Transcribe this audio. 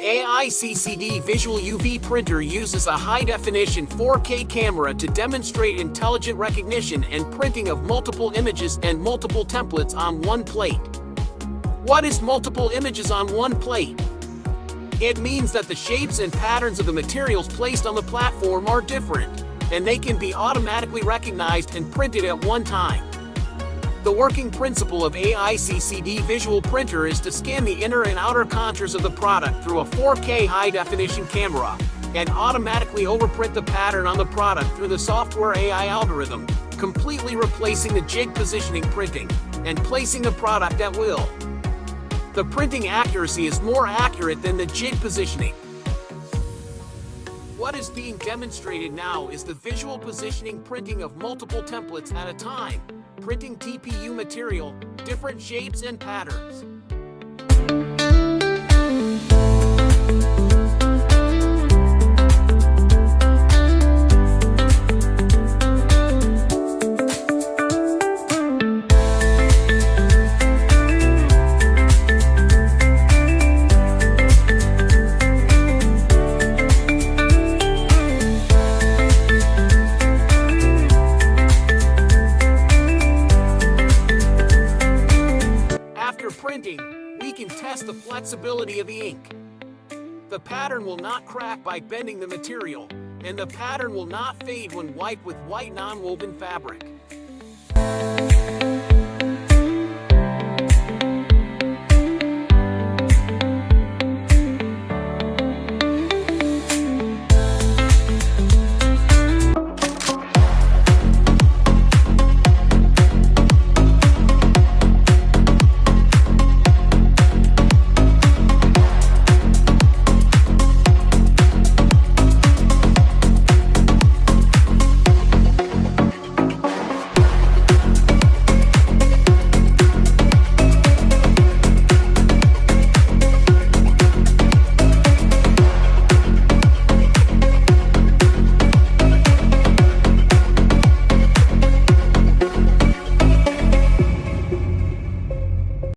Ai-CCD visual UV printer uses a high-definition 4K camera to demonstrate intelligent recognition and printing of multiple images and multiple templates on one plate. What is multiple images on one plate? It means that the shapes and patterns of the materials placed on the platform are different, and they can be automatically recognized and printed at one time. The working principle of Ai-CCD visual printer is to scan the inner and outer contours of the product through a 4K high-definition camera and automatically overprint the pattern on the product through the software AI algorithm, completely replacing the jig positioning printing and placing the product at will. The printing accuracy is more accurate than the jig positioning. What is being demonstrated now is the visual positioning printing of multiple templates at a time, printing TPU material, different shapes and patterns. Printing, we can test the flexibility of the ink. The pattern will not crack by bending the material, and the pattern will not fade when wiped with white non-woven fabric.